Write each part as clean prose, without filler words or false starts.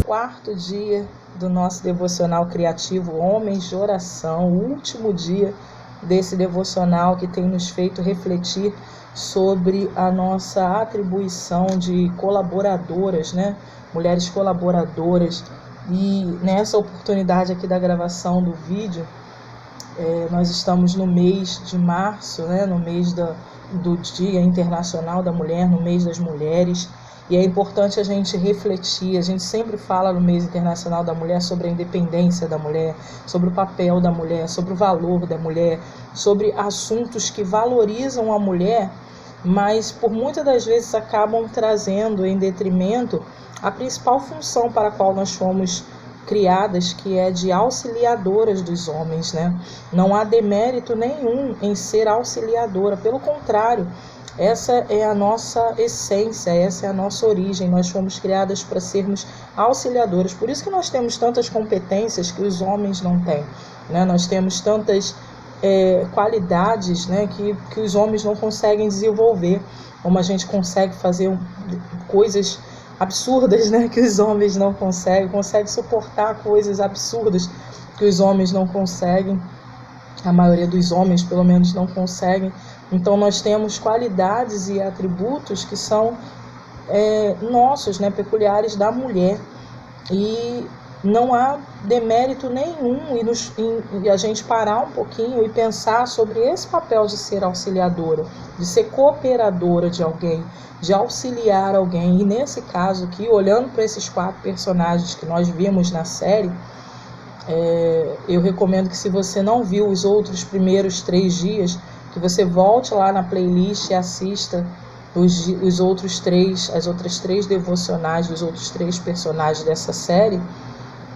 Quarto dia do nosso devocional criativo Homens de Oração, o último dia desse devocional que tem nos feito refletir sobre a nossa atribuição de colaboradoras, né? Mulheres colaboradoras. E nessa oportunidade aqui da gravação do vídeo, nós estamos no mês de março, né? No mês do Dia Internacional da Mulher, no mês das mulheres. E é importante a gente refletir, a gente sempre fala no mês internacional da mulher sobre a independência da mulher, sobre o papel da mulher, sobre o valor da mulher, sobre assuntos que valorizam a mulher, mas por muitas das vezes acabam trazendo em detrimento a principal função para a qual nós fomos criadas, que é de auxiliadoras dos homens, né? Não há demérito nenhum em ser auxiliadora, pelo contrário, essa é a nossa essência, essa é a nossa origem. Nós fomos criadas para sermos auxiliadoras. Por isso que nós temos tantas competências que os homens não têm, né? Nós temos tantas qualidades, né, que os homens não conseguem desenvolver. Como a gente consegue fazer coisas absurdas, né, que os homens não consegue suportar coisas absurdas que os homens não conseguem. A maioria dos homens, pelo menos, não conseguem. Então, nós temos qualidades e atributos que são nossos, né, peculiares da mulher. E não há demérito nenhum e a gente parar um pouquinho e pensar sobre esse papel de ser auxiliadora, de ser cooperadora de alguém, de auxiliar alguém. E nesse caso aqui, olhando para esses 4 personagens que nós vimos na série, eu recomendo que, se você não viu os outros primeiros 3 dias, que você volte lá na playlist e assista as outras 3 devocionais dos outros 3 personagens dessa série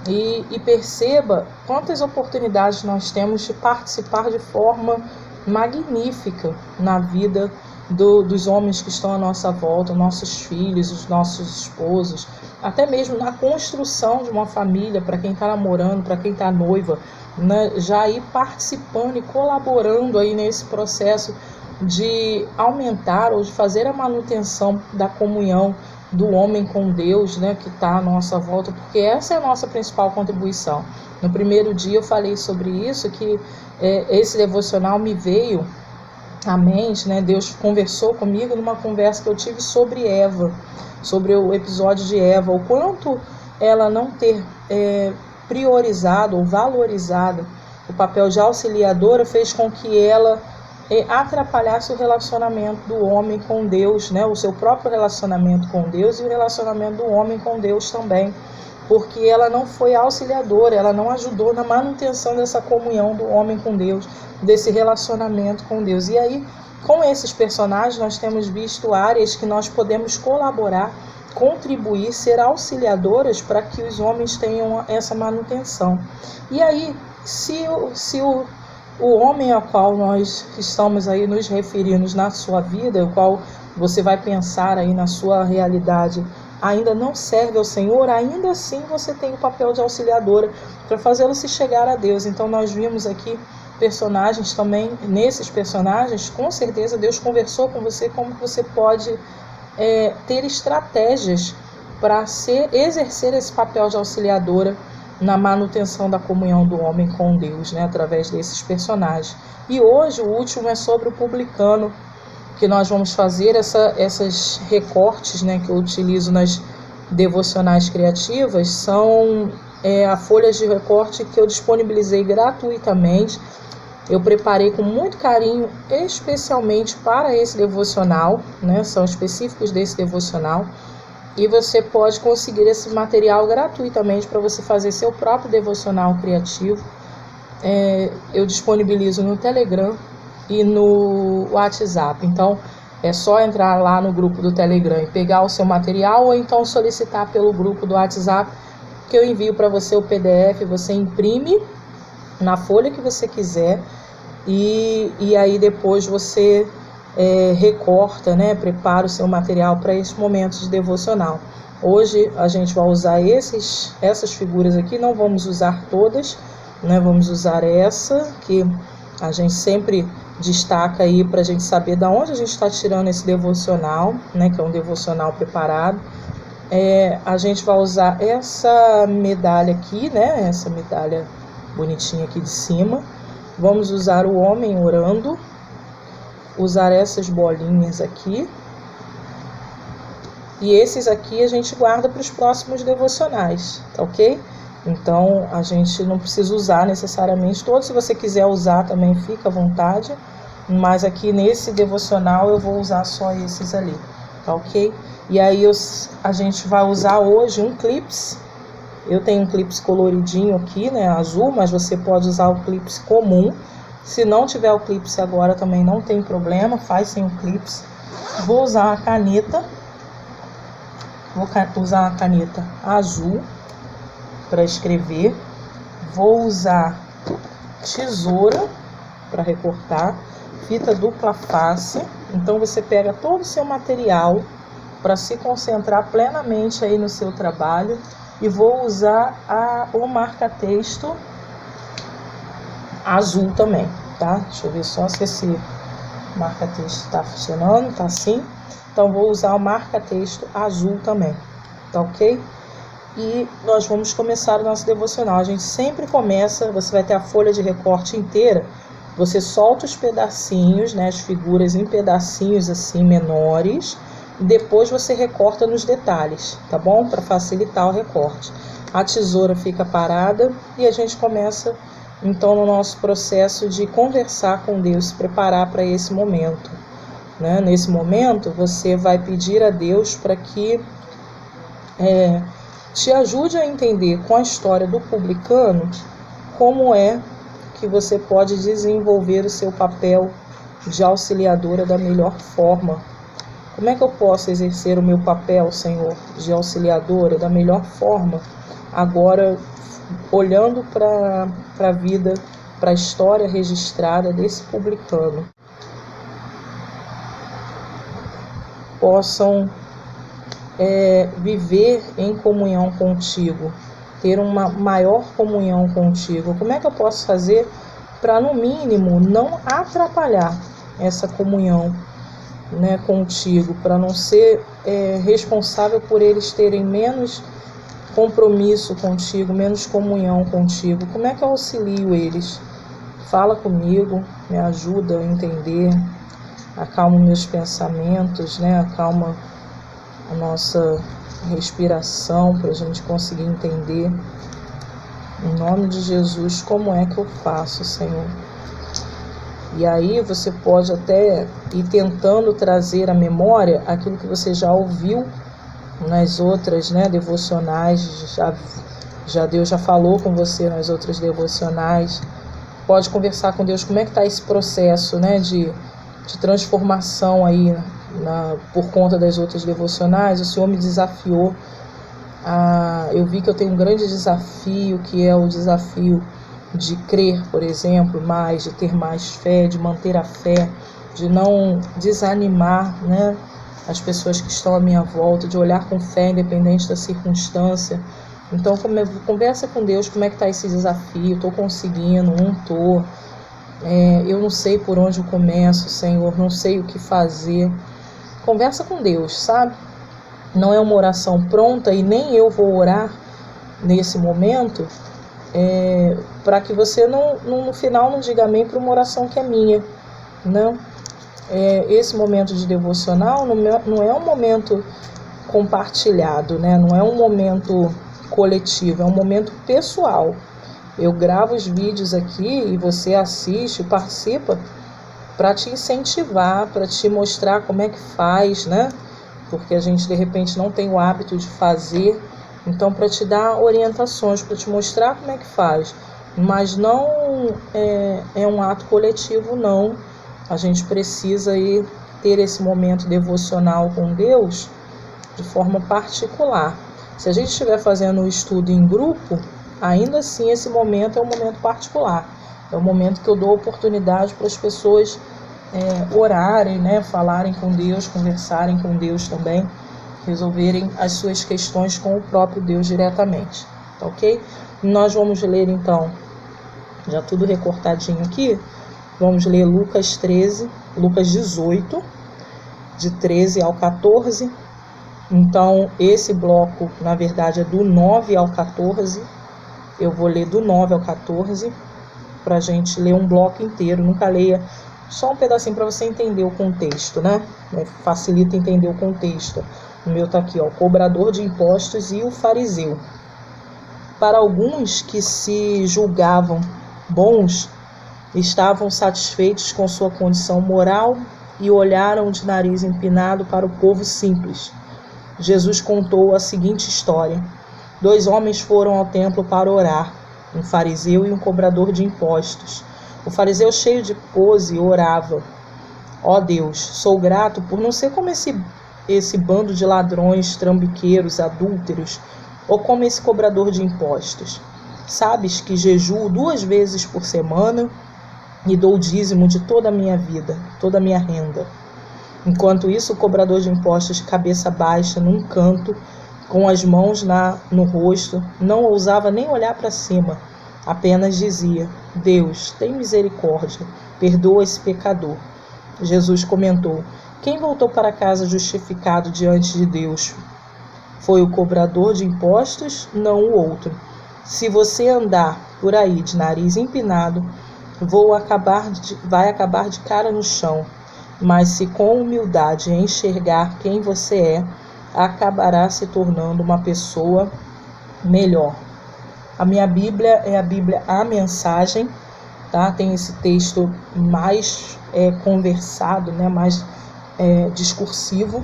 e perceba quantas oportunidades nós temos de participar de forma magnífica na vida dos homens que estão à nossa volta, nossos filhos, os nossos esposos, até mesmo na construção de uma família, para quem está namorando, para quem está noiva, né? Já ir participando e colaborando aí nesse processo de aumentar ou de fazer a manutenção da comunhão do homem com Deus, né, que está à nossa volta, porque essa é a nossa principal contribuição. No primeiro dia eu falei sobre isso, que esse devocional me veio à mente, né? Deus conversou comigo numa conversa que eu tive sobre Eva, sobre o episódio de Eva, o quanto ela não ter priorizado ou valorizado o papel de auxiliadora fez com que ela atrapalhasse o relacionamento do homem com Deus, né? O seu próprio relacionamento com Deus e o relacionamento do homem com Deus também, porque ela não foi auxiliadora, ela não ajudou na manutenção dessa comunhão do homem com Deus, desse relacionamento com Deus. E aí, com esses personagens, nós temos visto áreas que nós podemos colaborar, contribuir, ser auxiliadoras para que os homens tenham essa manutenção. E aí, se o homem ao qual nós estamos aí nos referindo na sua vida, o qual você vai pensar aí na sua realidade, ainda não serve ao Senhor, ainda assim você tem o papel de auxiliadora para fazê-lo se chegar a Deus. Então nós vimos aqui personagens também, nesses personagens, com certeza Deus conversou com você como que você pode ter estratégias para exercer esse papel de auxiliadora na manutenção da comunhão do homem com Deus, né, através desses personagens. E hoje o último é sobre o publicano, que nós vamos fazer essas recortes, né, que eu utilizo nas devocionais criativas, são a folhas de recorte que eu disponibilizei gratuitamente. Eu preparei com muito carinho, especialmente para esse devocional, né, são específicos desse devocional. E você pode conseguir esse material gratuitamente para você fazer seu próprio devocional criativo. Eu disponibilizo no Telegram e no WhatsApp. Então, é só entrar lá no grupo do Telegram e pegar o seu material, ou então solicitar pelo grupo do WhatsApp, que eu envio para você o PDF, você imprime na folha que você quiser e aí depois você recorta, né, prepara o seu material para esse momento de devocional. Hoje a gente vai usar essas figuras aqui, não vamos usar todas, né, vamos usar essa, que A gente sempre destaca aí para a gente saber de onde a gente está tirando esse devocional, né, que é um devocional preparado. A gente vai usar essa medalha aqui, né, essa medalha bonitinha aqui de cima. Vamos usar o homem orando, usar essas bolinhas aqui. E esses aqui a gente guarda para os próximos devocionais, tá ok? Então, a gente não precisa usar necessariamente todos. Se você quiser usar também, fica à vontade. Mas aqui nesse devocional eu vou usar só esses ali, tá ok? E aí a gente vai usar hoje um clips. Eu tenho um clips coloridinho aqui, né, azul, mas você pode usar o clips comum. Se não tiver o clips agora também não tem problema, faz sem o clips. Vou usar a caneta. Vou usar a caneta azul para escrever. Vou usar tesoura para recortar, fita dupla face. Então você pega todo o seu material para se concentrar plenamente aí no seu trabalho. E vou usar o marca-texto azul também, tá? Deixa eu ver só se esse marca-texto está funcionando, tá assim. Então vou usar o marca-texto azul também, tá ok? E nós vamos começar o nosso devocional. A gente sempre começa, você vai ter a folha de recorte inteira, você solta os pedacinhos, né, as figuras em pedacinhos assim menores, e depois você recorta nos detalhes, tá bom? Para facilitar o recorte. A tesoura fica parada e a gente começa então no nosso processo de conversar com Deus, se preparar para esse momento, né? Nesse momento você vai pedir a Deus para que te ajude a entender com a história do publicano como é que você pode desenvolver o seu papel de auxiliadora da melhor forma. Como é que eu posso exercer o meu papel, Senhor, de auxiliadora da melhor forma, agora olhando para a vida, para a história registrada desse publicano? Possam viver em comunhão contigo, ter uma maior comunhão contigo. Como é que eu posso fazer para, no mínimo, não atrapalhar essa comunhão, né, contigo, para não ser responsável por eles terem menos compromisso contigo, menos comunhão contigo? Como é que eu auxilio eles? Fala comigo, me ajuda a entender, acalma meus pensamentos, né, acalma a nossa respiração para a gente conseguir entender, em nome de Jesus, como é que eu faço, Senhor. E aí você pode até ir tentando trazer à memória aquilo que você já ouviu nas outras, né, devocionais, Deus já falou com você nas outras devocionais. Pode conversar com Deus como é que está esse processo, né, de transformação aí por conta das outras devocionais. O Senhor me desafiou, eu vi que eu tenho um grande desafio, que é o desafio de crer, por exemplo, mais, de ter mais fé, de manter a fé, de não desanimar, né, as pessoas que estão à minha volta, de olhar com fé independente da circunstância. Então conversa com Deus como é que está esse desafio. Estou conseguindo, não estou, eu não sei por onde eu começo, Senhor, não sei o que fazer. Conversa com Deus, sabe? Não é uma oração pronta e nem eu vou orar nesse momento, para que você no final não diga amém para uma oração que é minha. Não. Esse momento de devocional não é um momento compartilhado, né? Não é um momento coletivo, é um momento pessoal. Eu gravo os vídeos aqui e você assiste, participa, para te incentivar, para te mostrar como é que faz, né? Porque a gente de repente não tem o hábito de fazer. Então, para te dar orientações, para te mostrar como é que faz. Mas não é um ato coletivo, não. A gente precisa ir ter esse momento devocional com Deus de forma particular. Se a gente estiver fazendo o estudo em grupo, ainda assim esse momento é um momento particular. É um momento que eu dou oportunidade para as pessoas orarem, né, falarem com Deus, conversarem com Deus também, resolverem as suas questões com o próprio Deus diretamente, tá ok? Nós vamos ler então, já tudo recortadinho aqui, vamos ler Lucas 18, de 13 ao 14. Então, esse bloco, na verdade, é do 9 ao 14. Eu vou ler do 9 ao 14, para a gente ler um bloco inteiro. Nunca leia só um pedacinho para você entender o contexto, né? Facilita entender o contexto. O meu tá aqui, ó, o cobrador de impostos e o fariseu. Para alguns que se julgavam bons, estavam satisfeitos com sua condição moral e olharam de nariz empinado para o povo simples. Jesus contou a seguinte história. 2 homens foram ao templo para orar, um fariseu e um cobrador de impostos. O fariseu, cheio de pose, orava: ó Deus, sou grato por não ser como esse bando de ladrões, trambiqueiros, adúlteros, ou como esse cobrador de impostos. Sabes que jejuo 2 vezes por semana e dou o dízimo de toda a minha vida, toda a minha renda. Enquanto isso, o cobrador de impostos, de cabeça baixa, num canto, com as mãos no rosto, não ousava nem olhar para cima, apenas dizia: Deus, tem misericórdia, perdoa esse pecador. Jesus comentou: quem voltou para casa justificado diante de Deus? Foi o cobrador de impostos, não o outro. Se você andar por aí de nariz empinado, vai acabar de cara no chão. Mas se com humildade enxergar quem você é, acabará se tornando uma pessoa melhor. A minha Bíblia é a Bíblia A Mensagem, tá? Tem esse texto mais conversado, né? Mais discursivo,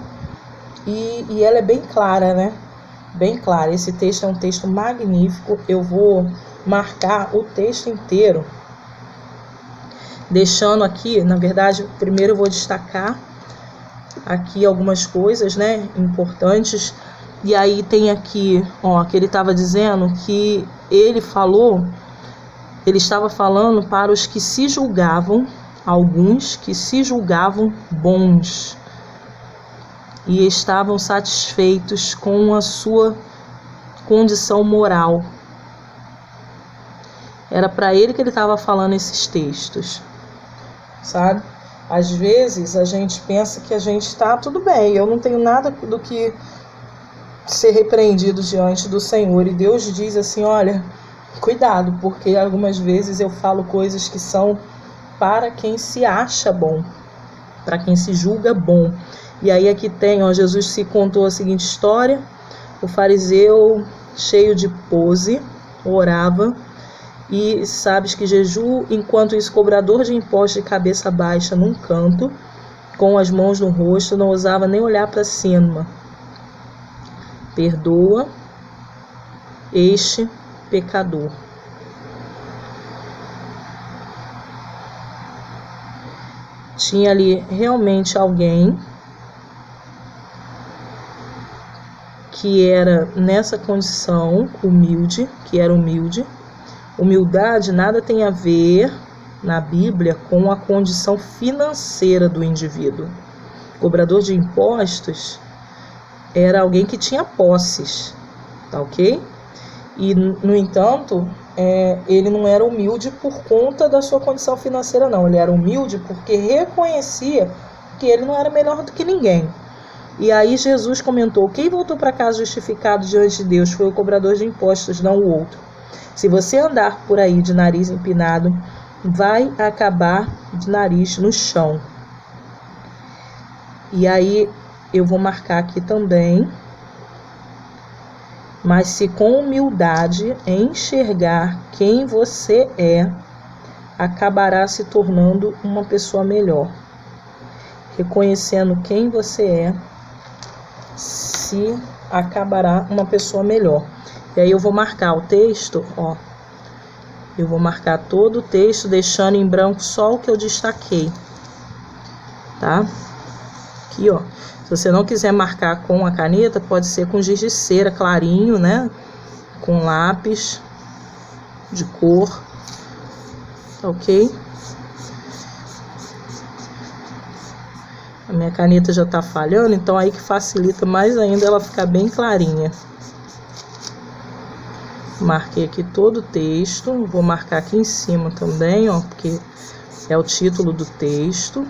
e ela é bem clara, né? Bem clara. Esse texto é um texto magnífico. Eu vou marcar o texto inteiro, deixando aqui, na verdade, primeiro eu vou destacar aqui algumas coisas, né, importantes. E aí tem aqui, ó, que ele estava dizendo que ele estava falando para os que se julgavam, alguns que se julgavam bons e estavam satisfeitos com a sua condição moral. Era para ele que ele estava falando esses textos, sabe? Às vezes a gente pensa que a gente está tudo bem, eu não tenho nada do que ser repreendido diante do Senhor. E Deus diz assim: olha, cuidado, porque algumas vezes eu falo coisas que são para quem se acha bom, para quem se julga bom. E aí aqui tem, ó, Jesus se contou a seguinte história. O fariseu, cheio de pose, orava, e sabes que jejum, enquanto esse cobrador de impostos, de cabeça baixa, num canto, com as mãos no rosto, não ousava nem olhar para cima. Perdoa este pecador. Tinha ali realmente alguém que era nessa condição humilde, que era humilde. Humildade nada tem a ver na Bíblia com a condição financeira do indivíduo. O cobrador de impostos era alguém que tinha posses, tá ok? E, no entanto, ele não era humilde por conta da sua condição financeira, não. Ele era humilde porque reconhecia que ele não era melhor do que ninguém. E aí Jesus comentou: quem voltou para casa justificado diante de Deus foi o cobrador de impostos, não o outro. Se você andar por aí de nariz empinado, vai acabar de nariz no chão. E aí eu vou marcar aqui também: mas se com humildade enxergar quem você é, acabará se tornando uma pessoa melhor. Reconhecendo quem você é, se acabará uma pessoa melhor. E aí eu vou marcar o texto, ó. Eu vou marcar todo o texto, deixando em branco só o que eu destaquei, tá? Aqui, ó. Se você não quiser marcar com a caneta, pode ser com giz de cera clarinho, né? Com lápis de cor, tá ok? A minha caneta já tá falhando, então aí que facilita mais ainda ela ficar bem clarinha. Marquei aqui todo o texto, vou marcar aqui em cima também, ó, porque É o título do texto,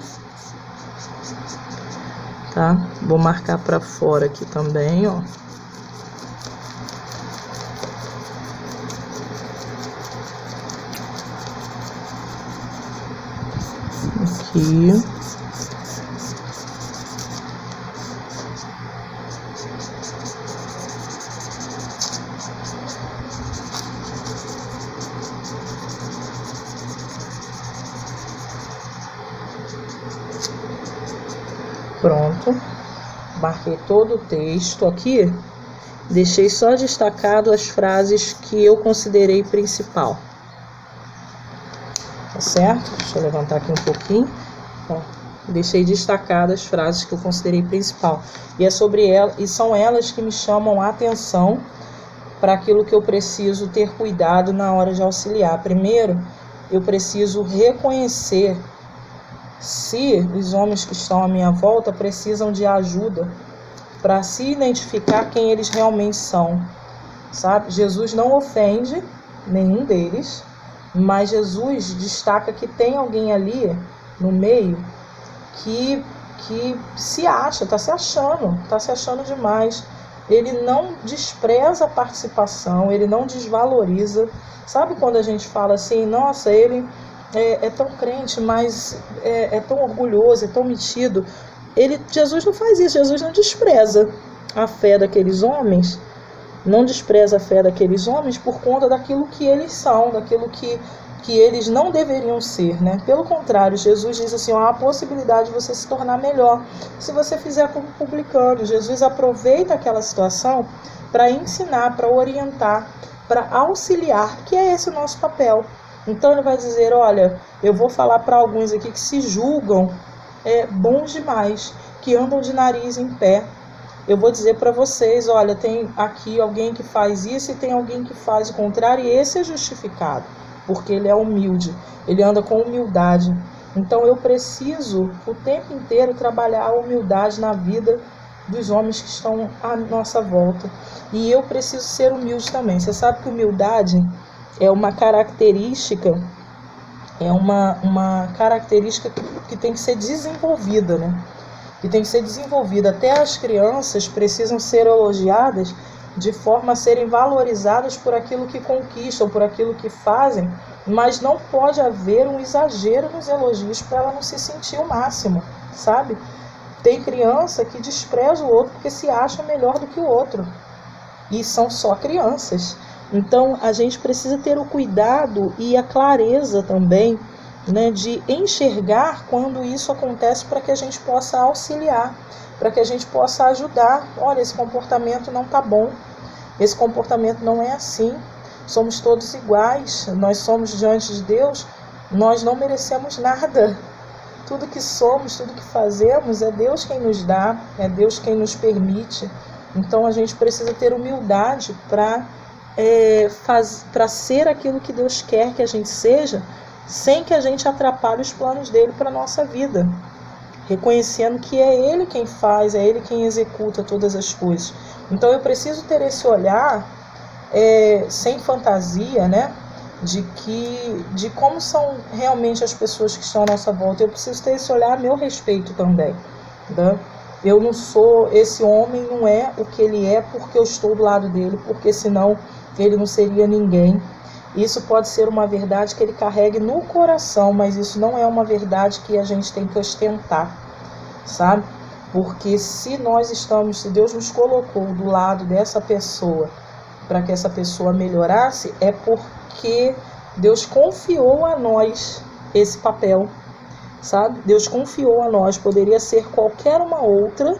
tá? Vou marcar para fora aqui também, ó. Aqui. Pronto, marquei todo o texto aqui, deixei só destacado as frases que eu considerei principal, tá certo? Deixa eu levantar aqui um pouquinho, ó, deixei destacado as frases que eu considerei principal, e é sobre elas, e são elas que me chamam a atenção para aquilo que eu preciso ter cuidado na hora de auxiliar. Primeiro, eu preciso reconhecer se os homens que estão à minha volta precisam de ajuda para se identificar quem eles realmente são, sabe? Jesus não ofende nenhum deles, mas Jesus destaca que tem alguém ali no meio que se acha, está se achando demais. Ele não despreza a participação, ele não desvaloriza. Sabe quando a gente fala assim, nossa, ele é tão crente, mas é tão orgulhoso, é tão metido. Jesus não faz isso, Jesus não despreza a fé daqueles homens, não despreza a fé daqueles homens por conta daquilo que eles são, daquilo que eles não deveriam ser, né? Pelo contrário, Jesus diz assim, há a possibilidade de você se tornar melhor se você fizer como publicano. Jesus aproveita aquela situação para ensinar, para orientar, para auxiliar, que é esse o nosso papel. Então ele vai dizer, olha, eu vou falar para alguns aqui que se julgam bons demais, que andam de nariz em pé. Eu vou dizer para vocês, olha, tem aqui alguém que faz isso e tem alguém que faz o contrário, e esse é justificado, porque ele é humilde, ele anda com humildade. Então eu preciso o tempo inteiro trabalhar a humildade na vida dos homens que estão à nossa volta. E eu preciso ser humilde também. Você sabe que humildade é uma característica, que tem que ser desenvolvida, né? Que tem que ser desenvolvida. Até as crianças precisam ser elogiadas de forma a serem valorizadas por aquilo que conquistam, por aquilo que fazem, mas não pode haver um exagero nos elogios para ela não se sentir o máximo, sabe? Tem criança que despreza o outro porque se acha melhor do que o outro, e são só crianças. Então a gente precisa ter o cuidado e a clareza também, né, de enxergar quando isso acontece, para que a gente possa auxiliar, para que a gente possa ajudar. Olha, esse comportamento não está bom, esse comportamento não é assim, somos todos iguais, nós somos diante de Deus, nós não merecemos nada. Tudo que somos, tudo que fazemos, é Deus quem nos dá, é Deus quem nos permite. Então a gente precisa ter humildade para ser aquilo que Deus quer que a gente seja, sem que a gente atrapalhe os planos dele para a nossa vida, reconhecendo que é ele quem faz, é ele quem executa todas as coisas. Então eu preciso ter esse olhar sem fantasia, né, de como são realmente as pessoas que estão à nossa volta. Eu preciso ter esse olhar a meu respeito também, né? Eu não sou, esse homem não é o que ele é porque eu estou do lado dele, porque senão ele não seria ninguém. Isso pode ser uma verdade que ele carregue no coração, mas isso não é uma verdade que a gente tem que ostentar, sabe? Porque se Deus nos colocou do lado dessa pessoa para que essa pessoa melhorasse, é porque Deus confiou a nós esse papel, sabe? Deus confiou a nós, poderia ser qualquer uma outra,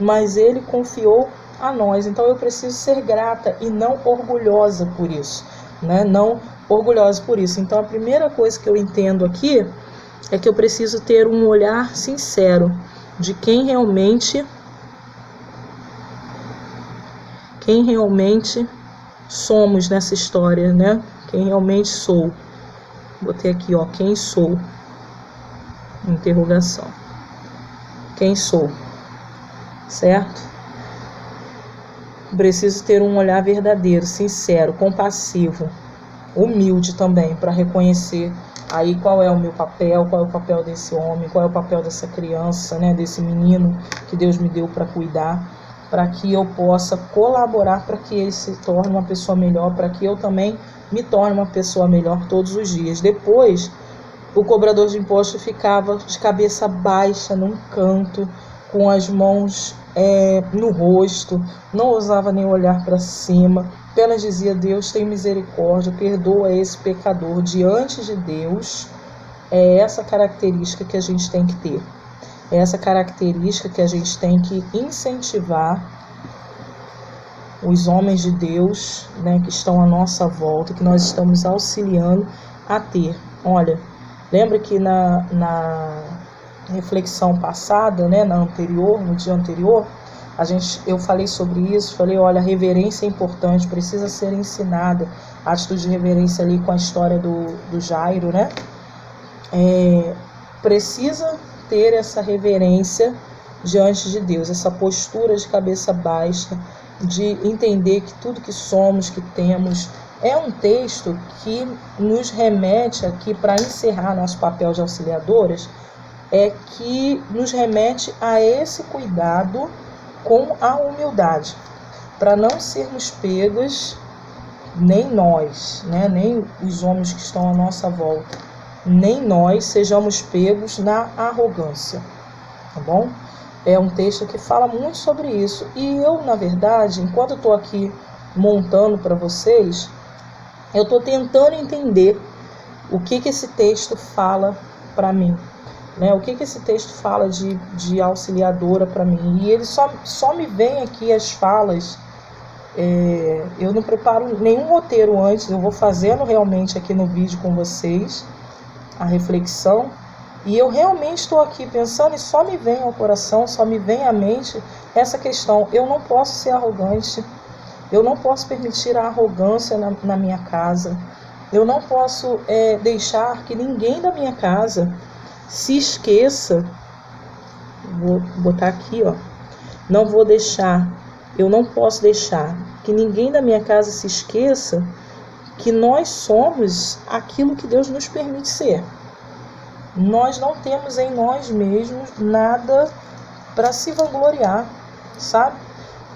mas ele confiou a nós. Então eu preciso ser grata e não orgulhosa por isso, né? Não orgulhosa por isso. Então a primeira coisa que eu entendo aqui é que eu preciso ter um olhar sincero de quem realmente somos nessa história, né? Quem realmente sou. Botei aqui, ó, quem sou? Interrogação. Quem sou? Certo? Preciso ter um olhar verdadeiro, sincero, compassivo, humilde também, para reconhecer Aí qual é o meu papel, qual é o papel desse homem, qual é o papel dessa criança, né, desse menino que Deus me deu para cuidar, para que eu possa colaborar para que ele se torne uma pessoa melhor, para que eu também me torne uma pessoa melhor todos os dias. Depois, o cobrador de imposto ficava de cabeça baixa num canto, com as mãos no rosto, não ousava nem olhar para cima, apenas dizia: Deus tem misericórdia, perdoa esse pecador. Diante de Deus, é essa característica que a gente tem que ter, é essa característica que a gente tem que incentivar os homens de Deus, né, que estão à nossa volta, que nós estamos auxiliando a ter. Olha, lembra que na reflexão passada, né, no dia anterior, eu falei sobre isso, falei, olha, a reverência é importante, precisa ser ensinada, a atitude de reverência ali com a história do Jairo, né? Precisa ter essa reverência diante de Deus, essa postura de cabeça baixa, de entender que tudo que somos, que temos. É um texto que nos remete aqui, para encerrar nosso papel de auxiliadoras, que nos remete a esse cuidado com a humildade, para não sermos pegos, nem nós, né, nem os homens que estão à nossa volta, nem nós sejamos pegos na arrogância, tá bom? É um texto que fala muito sobre isso, e eu, na verdade, enquanto eu estou aqui montando para vocês, eu estou tentando entender o que esse texto fala para mim, né? O que esse texto fala de auxiliadora para mim. E ele só me vem aqui as falas. Eu não preparo nenhum roteiro antes, eu vou fazendo realmente aqui no vídeo com vocês a reflexão. E eu realmente estou aqui pensando, e só me vem ao coração, só me vem à mente essa questão: eu não posso ser arrogante, eu não posso permitir a arrogância na minha casa, eu não posso deixar que ninguém da minha casa se esqueça. Vou botar aqui, ó. Eu não posso deixar que ninguém da minha casa se esqueça que nós somos aquilo que Deus nos permite ser. Nós não temos em nós mesmos nada para se vangloriar, sabe?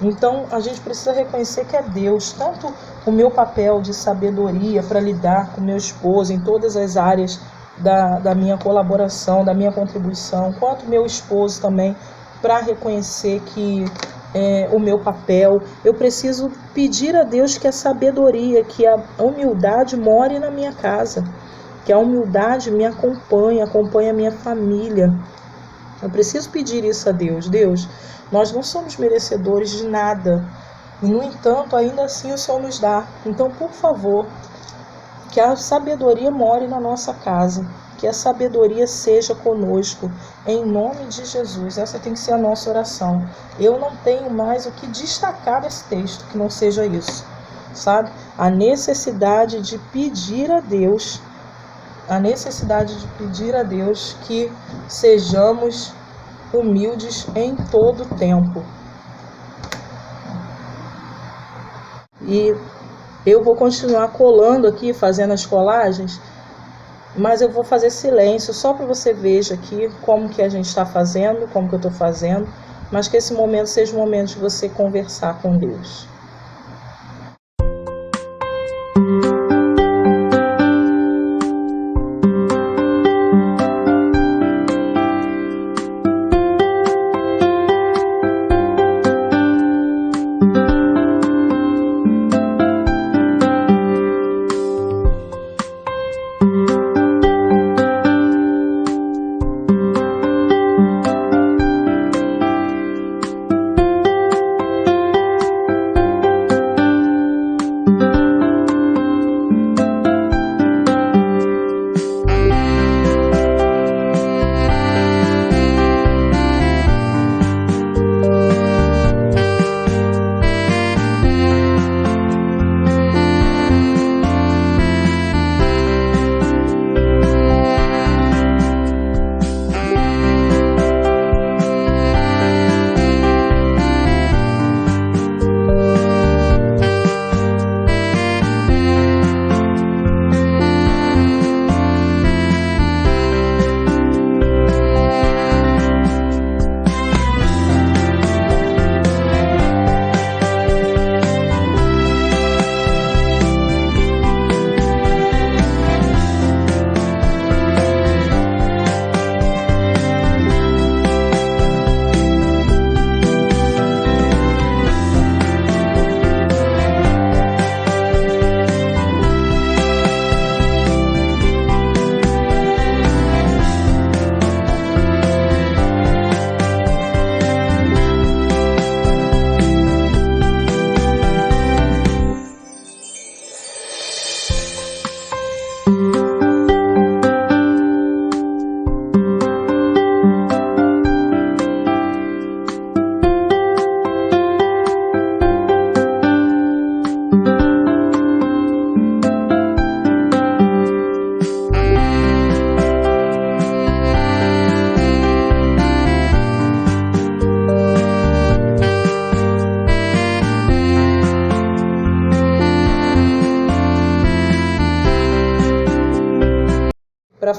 Então a gente precisa reconhecer que é Deus. Tanto o meu papel de sabedoria para lidar com meu esposo em todas as áreas da minha colaboração, da minha contribuição, quanto meu esposo também, para reconhecer que o meu papel, eu preciso pedir a Deus que a sabedoria, que a humildade more na minha casa, que a humildade me acompanhe a minha família. Eu preciso pedir isso a Deus. Deus, nós não somos merecedores de nada, e no entanto, ainda assim o Senhor nos dá. Então, por favor, que a sabedoria more na nossa casa, que a sabedoria seja conosco, em nome de Jesus. Essa tem que ser a nossa oração. Eu não tenho mais o que destacar desse texto, que não seja isso, sabe? A necessidade de pedir a Deus, que sejamos humildes em todo o tempo. E eu vou continuar colando aqui, fazendo as colagens, mas eu vou fazer silêncio só para você veja aqui como que a gente está fazendo, como que eu estou fazendo, mas que esse momento seja um momento de você conversar com Deus.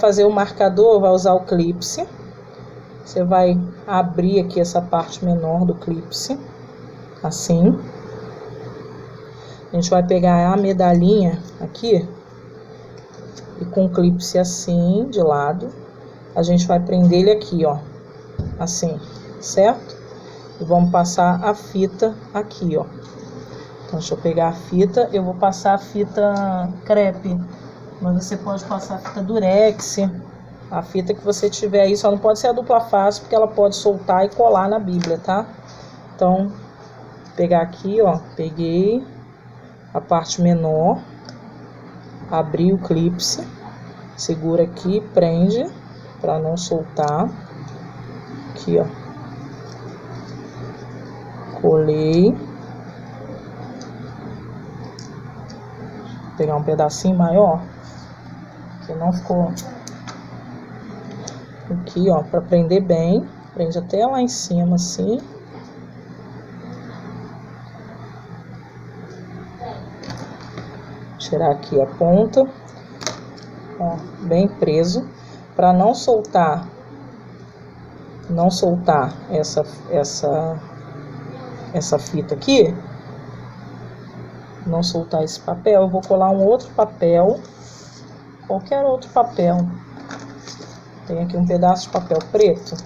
fazer o marcador, vai usar o clípse. Você vai abrir aqui essa parte menor do clípse, assim. A gente vai pegar a medalhinha aqui e com o clípse assim, de lado, a gente vai prender ele aqui, ó, assim, certo? E vamos passar a fita aqui, ó. Então, deixa eu pegar a fita, eu vou passar a fita crepe, mas você pode passar a fita durex, a fita que você tiver aí, só não pode ser a dupla face, porque ela pode soltar e colar na Bíblia, tá? Então, vou pegar aqui, ó, peguei a parte menor, abri o clípse, segura aqui, prende, para não soltar, aqui, ó, colei, vou pegar um pedacinho maior, que não ficou, aqui, ó, para prender bem, prende até lá em cima, assim. Tirar aqui a ponta, ó, bem preso, para não soltar essa fita aqui, não soltar esse papel, eu vou colar um outro papel, qualquer outro papel. Tem aqui um pedaço de papel preto,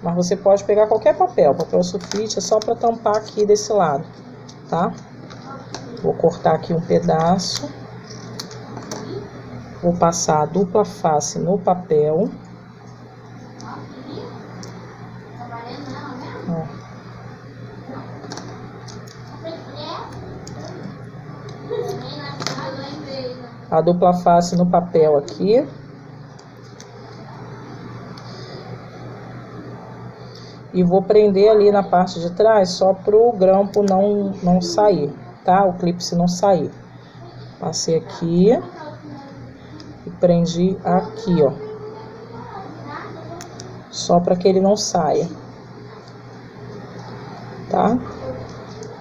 mas você pode pegar qualquer papel sulfite, é só para tampar aqui desse lado, tá? Vou cortar aqui um pedaço, vou passar a dupla face no papel. Ó. A dupla face no papel aqui. E vou prender ali na parte de trás, só para o grampo não sair, tá? O clípse não sair. Passei aqui e prendi aqui, ó. Só para que ele não saia, tá?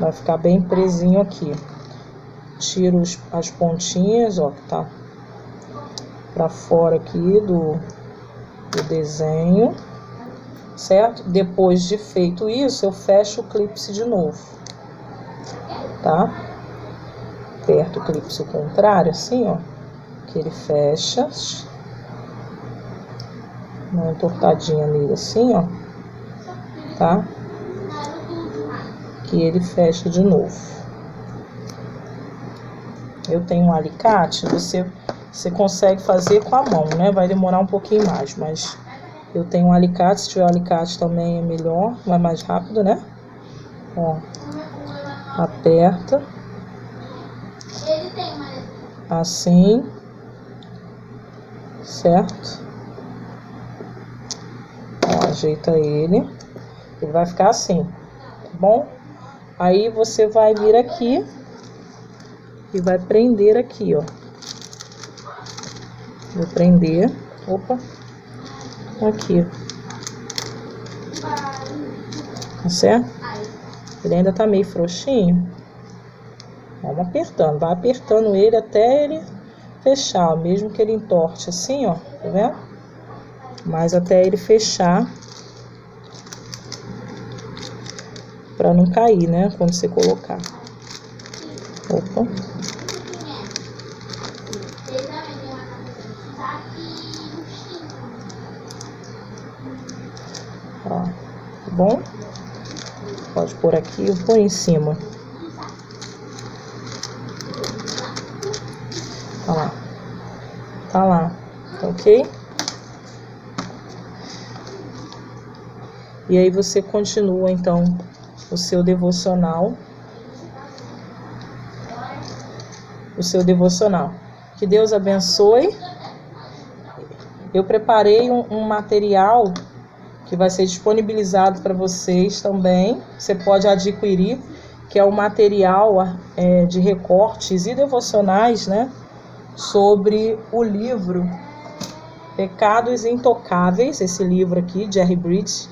Vai ficar bem presinho aqui. Tiro as pontinhas, ó, que tá para fora aqui do desenho. Certo? Depois de feito isso, eu fecho o clípse de novo, tá? Aperto o clípse ao contrário, assim, ó, que ele fecha. Dá uma entortadinha nele assim, ó, tá? Que ele fecha de novo. Eu tenho um alicate, você consegue fazer com a mão, né? Vai demorar um pouquinho mais, mas eu tenho um alicate, se tiver um alicate também é melhor, vai mais rápido, né? Ó, aperta. Assim. Certo? Ó, ajeita ele. Ele vai ficar assim, tá bom? Aí você vai vir aqui e vai prender aqui, ó. Vou prender. Opa. Aqui, tá certo? Ele ainda tá meio frouxinho. Vamos apertando, vai apertando ele até ele fechar, mesmo que ele entorte assim, ó, tá vendo? Mas até ele fechar, pra não cair, né, quando você colocar. Opa. Ó, tá bom? Pode pôr aqui, eu ponho em cima. Tá lá. Tá lá, ok? E aí você continua, então, o seu devocional. Que Deus abençoe. Eu preparei um material que vai ser disponibilizado para vocês também. Você pode adquirir, que é o material de recortes e devocionais, né? Sobre o livro Pecados Intocáveis, esse livro aqui, de R. Bridges,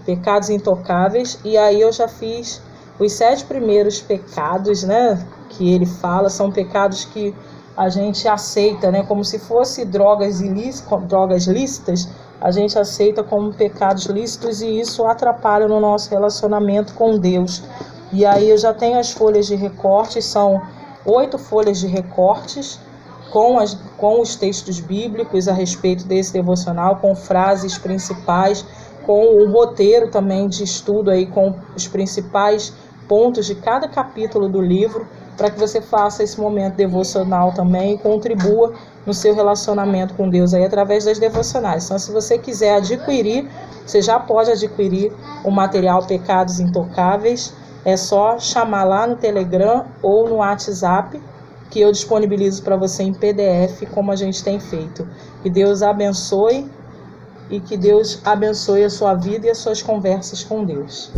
Pecados Intocáveis. E aí eu já fiz os 7 primeiros pecados, né? Que ele fala, são pecados que a gente aceita, né, como se fosse drogas lícitas, a gente aceita como pecados lícitos e isso atrapalha no nosso relacionamento com Deus. E aí eu já tenho as folhas de recorte, são 8 folhas de recortes com os textos bíblicos a respeito desse devocional, com frases principais, com o roteiro também de estudo aí com os principais pontos de cada capítulo do livro, para que você faça esse momento devocional também e contribua no seu relacionamento com Deus aí através das devocionais. Então, se você quiser adquirir, você já pode adquirir o material Pecados Intocáveis, é só chamar lá no Telegram ou no WhatsApp, que eu disponibilizo para você em PDF, como a gente tem feito. Que Deus abençoe e que Deus abençoe a sua vida e as suas conversas com Deus.